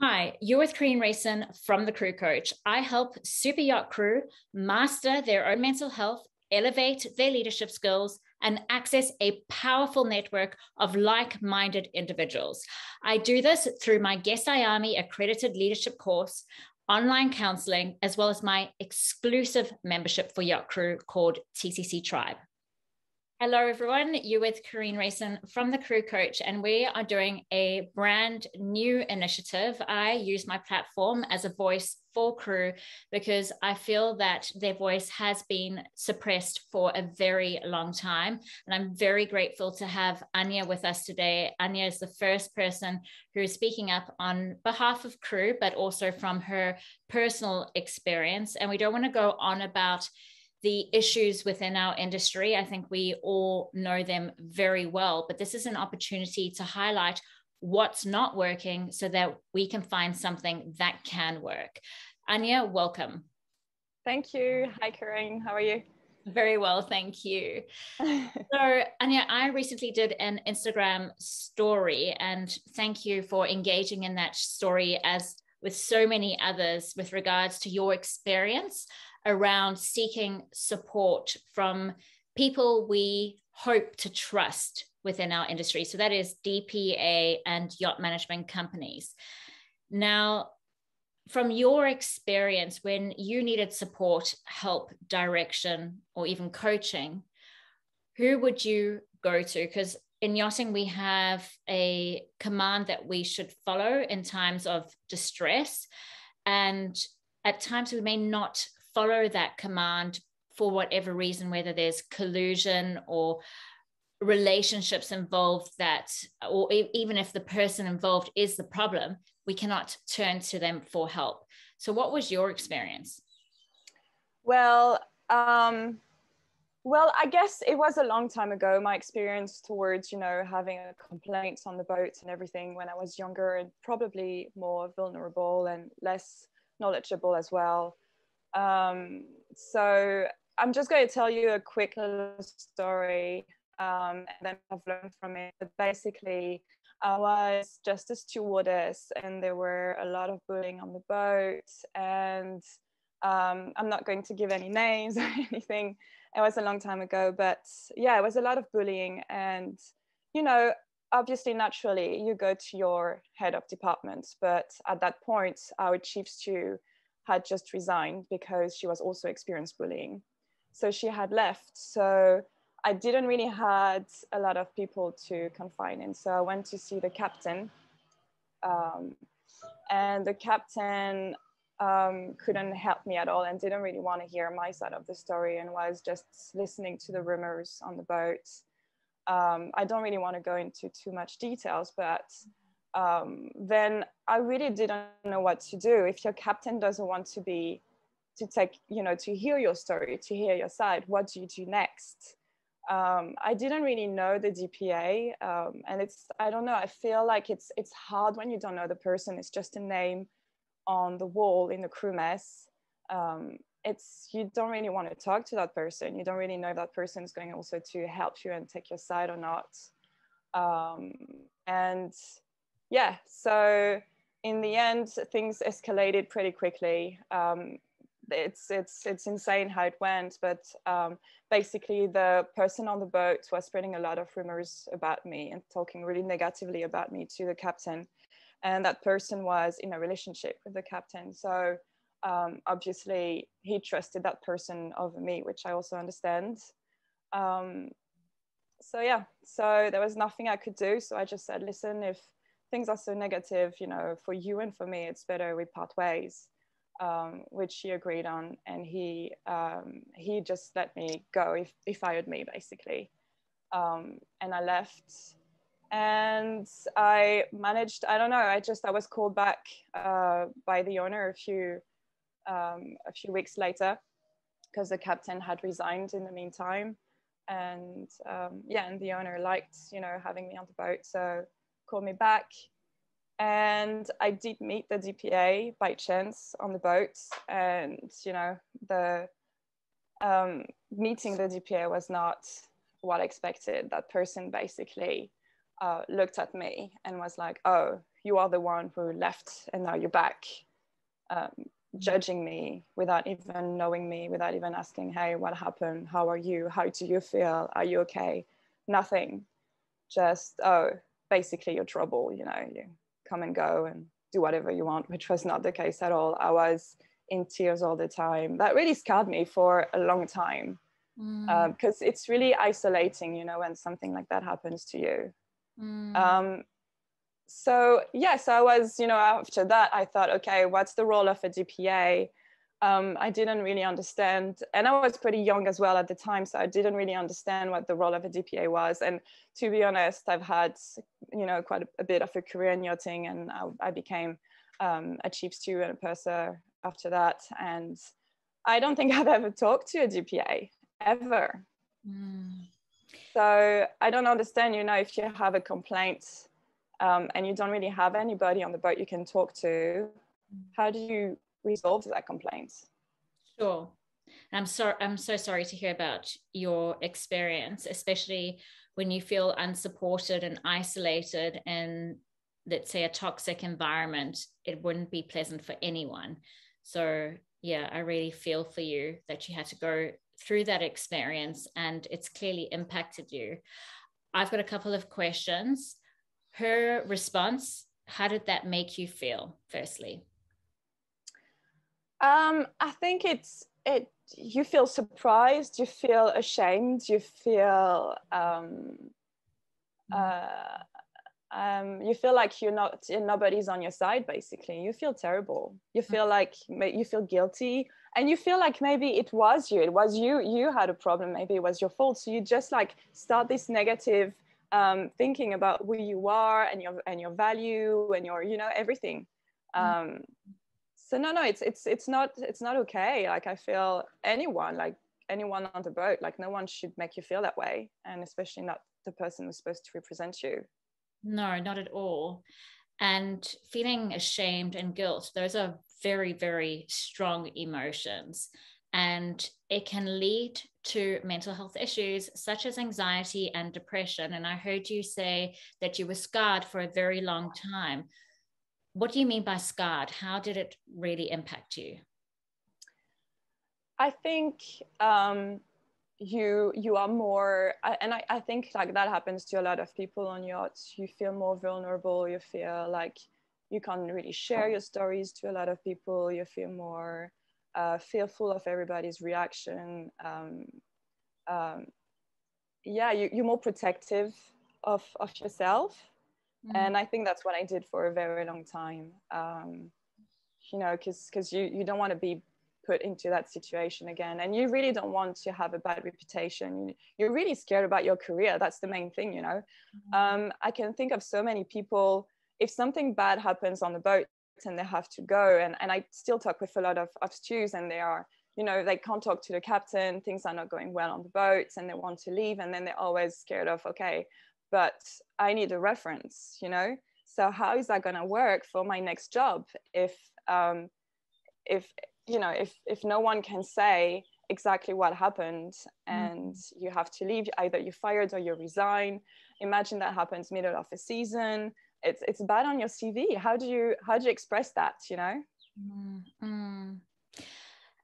Hi, you're with Korean Racing from the Crew Coach. I help super yacht crew master their own mental health, elevate their leadership skills, and access a powerful network of like minded individuals. I do this through my Guest IAMI accredited leadership course, online counseling, as well as my exclusive membership for yacht crew called TCC Tribe. Hello, everyone. You're with Kareen Racing from the Crew Coach, and we are doing a brand new initiative. I use my platform as a voice for crew because I feel that their voice has been suppressed for a very long time. And I'm very grateful to have Anya with us today. Anya is the first person who is speaking up on behalf of crew, but also from her personal experience. And we don't want to go on about the issues within our industry. I think we all know them very well, but this is an opportunity to highlight what's not working so that we can find something that can work. Anya, welcome. Thank you. Hi, Karen. How are you? Very well, thank you. So, Anya, I recently did an Instagram story, and thank you for engaging in that story as with so many others with regards to your experience around seeking support from people we hope to trust within our industry. So that is DPA and yacht management companies. Now, from your experience, when you needed support, help, direction, or even coaching, who would you go to? Because in yachting, we have a command that we should follow in times of distress. And at times we may not follow that command for whatever reason, whether there's collusion or relationships involved that, or even if the person involved is the problem, we cannot turn to them for help. So what was your experience? Well, well, I guess it was a long time ago. My experience towards, having complaints on the boat and everything when I was younger and probably more vulnerable and less knowledgeable as well. So I'm just going to tell you a quick little story, and then I've learned from it. But basically, I was just a stewardess, and there were a lot of bullying on the boat. And I'm not going to give any names or anything. It was a long time ago, but yeah, it was a lot of bullying. And, obviously, naturally, you go to your head of department. But at that point, our chief stew had just resigned because she was also experienced bullying. So she had left. So I didn't really had a lot of people to confide in. So I went to see the captain. And the captain couldn't help me at all and didn't really want to hear my side of the story and was just listening to the rumors on the boat. I don't really want to go into too much details, but then I really didn't know what to do. If your captain doesn't want to to hear your story, to hear your side, what do you do next? I didn't really know the DPA, and I don't know, I feel like it's hard when you don't know the person. It's just a name on the wall in the crew mess. You don't really want to talk to that person. You don't really know if that person is going also to help you and take your side or not. And yeah, so in the end, things escalated pretty quickly. It's insane how it went, but basically the person on the boat was spreading a lot of rumors about me and talking really negatively about me to the captain. And that person was in a relationship with the captain. So obviously he trusted that person over me, which I also understand. So yeah, so there was nothing I could do. So I just said, listen, if things are so negative, for you and for me, it's better we part ways, which he agreed on. And he just let me go. He fired me, basically. And I left. And I managed, I don't know, I was called back by the owner a few weeks later because the captain had resigned in the meantime. And and the owner liked, having me on the boat. So called me back. And I did meet the DPA by chance on the boat. And, the meeting the DPA was not what I expected. That person basically looked at me and was like, oh, you are the one who left and now you're back, judging me without even knowing me, without even asking, hey, what happened? How are you? How do you feel? Are you okay? Nothing. Just, oh, basically you're trouble, you know, you come and go and do whatever you want, which was not the case at all. I was in tears all the time. That really scarred me for a long time, because it's really isolating, you know, when something like that happens to you. So yes, I was, you know, after that, I thought, okay, what's the role of a DPA? I didn't really understand, and I was pretty young as well at the time, so I didn't really understand what the role of a DPA was. And to be honest, I've had, you know, quite a bit of a career in yachting, and I became a chief steward and a purser after that. And I don't think I've ever talked to a DPA ever. So I don't understand, you know, if you have a complaint and you don't really have anybody on the boat you can talk to, how do you resolve that complaint? Sure. I'm so sorry to hear about your experience, especially when you feel unsupported and isolated in, let's say, a toxic environment. It wouldn't be pleasant for anyone. So yeah, I really feel for you that you had to go through that experience, and it's clearly impacted you. I've got a couple of questions. Her response, how did that make you feel, firstly? I think you feel surprised, you feel ashamed, you feel you feel like nobody's on your side. Basically, you feel terrible. You feel like you feel guilty, and you feel like maybe it was you had a problem. Maybe it was your fault. So you just like start this negative thinking about who you are and your value and your, you know, everything. So no, it's not okay. Like, I feel anyone on the boat, like, no one should make you feel that way, and especially not the person who's supposed to represent you. No, not at all. And feeling ashamed and guilt, those are very, very strong emotions. And it can lead to mental health issues such as anxiety and depression. And I heard you say that you were scarred for a very long time. What do you mean by scarred? How did it really impact you? I think you are more, and I think like that happens to a lot of people on yachts. You feel more vulnerable. You feel like you can't really share your stories to a lot of people. You feel more fearful of everybody's reaction. Yeah, you're more protective of yourself. And I think that's what I did for a very long time. You know, because you don't want to be put into that situation again, and you really don't want to have a bad reputation. You're really scared about your career. That's the main thing, you know. I can think of so many people, if something bad happens on the boat and they have to go, and I still talk with a lot of stews, and they are, you know, they can't talk to the captain, things are not going well on the boat, and they want to leave, and then they're always scared of, okay, but I need a reference, you know. So how is that going to work for my next job if you know, if no one can say exactly what happened, and you have to leave, either you're fired or you resign. Imagine that happens middle of a season. It's bad on your CV. How do you express that, you know?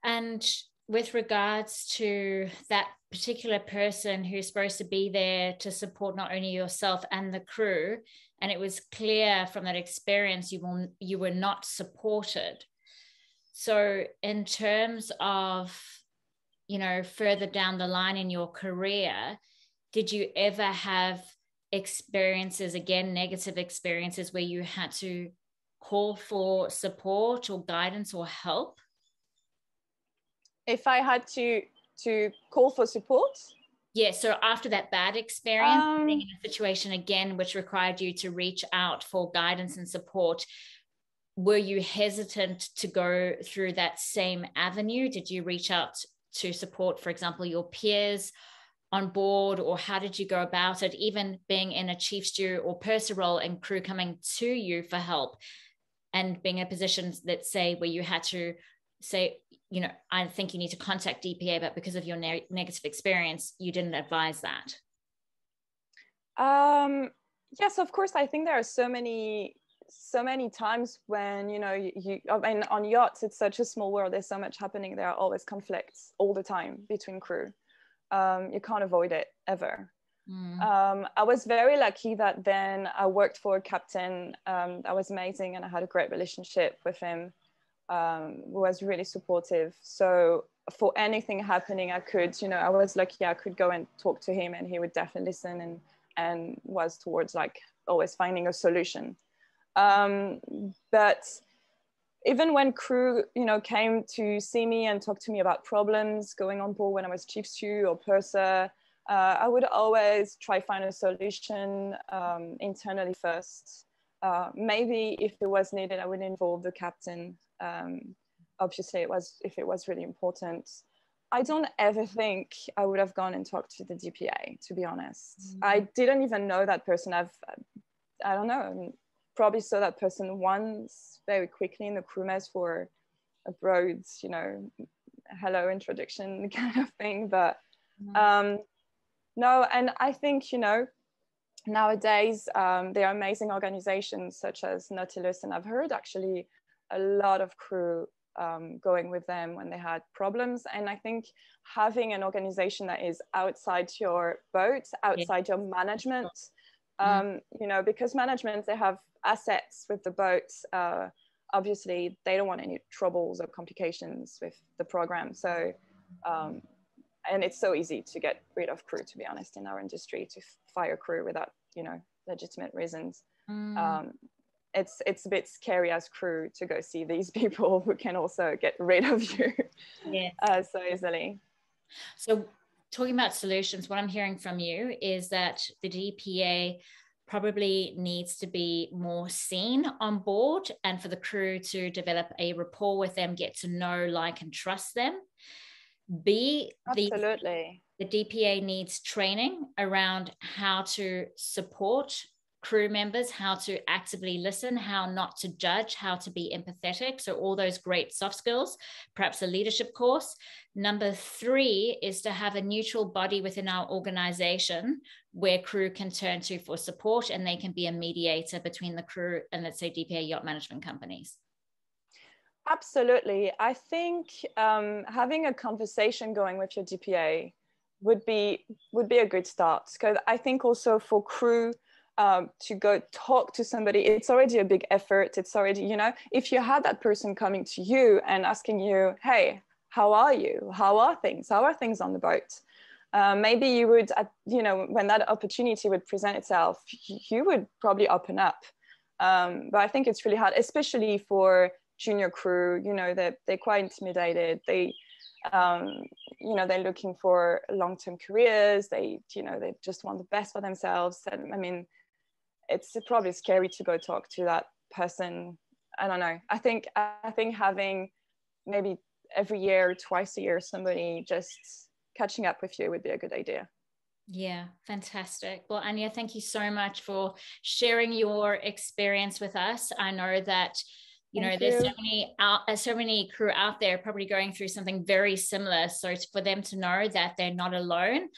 And with regards to that particular person who's supposed to be there to support not only yourself and the crew, and it was clear from that experience you were not supported. So in terms of, you know, further down the line in your career, did you ever have experiences, again, negative experiences, where you had to call for support or guidance or help? If I had to call for support? Yeah, so after that bad experience, being in a situation again which required you to reach out for guidance and support, were you hesitant to go through that same avenue? Did you reach out to support, for example, your peers on board, or how did you go about it, even being in a chief stew or purser role and crew coming to you for help, and being in a position, let's say, where you had to say, you know, I think you need to contact DPA, but because of your negative experience, you didn't advise that? Yes, of course. I think there are so many so many times when, you know, I mean, on yachts, it's such a small world. There's so much happening. There are always conflicts all the time between crew. You can't avoid it ever. I was very lucky that then I worked for a captain that was amazing, and I had a great relationship with him, who was really supportive. So for anything happening, I could, you know, I was lucky I could go and talk to him, and he would definitely listen, and was towards like always finding a solution. But even when crew, you know, came to see me and talk to me about problems going on board when I was chief stew or purser, I would always try find a solution internally first. Maybe if it was needed, I would involve the captain. Obviously, if it was really important. I don't ever think I would have gone and talked to the DPA, to be honest. I didn't even know that person. I don't know, probably saw that person once very quickly in the crew mess for a broad, you know, hello introduction kind of thing. But no, and I think, you know, nowadays there are amazing organizations such as Nautilus, and I've heard actually a lot of crew going with them when they had problems. And I think having an organization that is outside your boat, outside your management, you know, because management, they have assets with the boat. Obviously, they don't want any troubles or complications with the program. So, and it's so easy to get rid of crew, to be honest, in our industry, to fire crew without, you know, legitimate reasons. It's a bit scary as crew to go see these people who can also get rid of you so easily. So talking about solutions, what I'm hearing from you is that the DPA probably needs to be more seen on board, and for the crew to develop a rapport with them, get to know, like, and trust them. Absolutely. The DPA needs training around how to support crew members, how to actively listen, how not to judge, how to be empathetic. So all those great soft skills, perhaps a leadership course. Number 3 is to have a neutral body within our organization where crew can turn to for support, and they can be a mediator between the crew and, let's say, DPA yacht management companies. Absolutely. I think having a conversation going with your DPA would be a good start, because I think also for crew to go talk to somebody, it's already a big effort. It's already, you know, if you had that person coming to you and asking you, hey, how are you? How are things? How are things on the boat? Maybe you would, you know, when that opportunity would present itself, you would probably open up. But I think it's really hard, especially for junior crew. You know, they're quite intimidated. They, you know, they're looking for long-term careers. They, you know, they just want the best for themselves. And I mean, it's probably scary to go talk to that person. I don't know. I think having maybe every year, twice a year, somebody just catching up with you would be a good idea. Yeah, fantastic. Well, Anya, thank you so much for sharing your experience with us. I know that, you know, there's so many crew out there probably going through something very similar. So for them to know that they're not alone,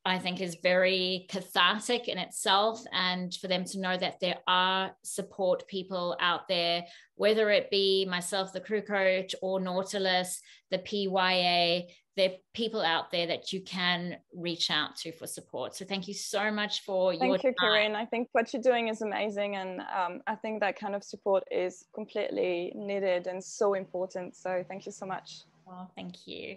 I think is very cathartic in itself. And for them to know that there are support people out there, whether it be myself, the crew coach, or Nautilus, the PYA, there are people out there that you can reach out to for support. So thank you so much for your time. Thank you, Corinne. I think what you're doing is amazing. And I think that kind of support is completely needed and so important. So thank you so much. Oh, thank you.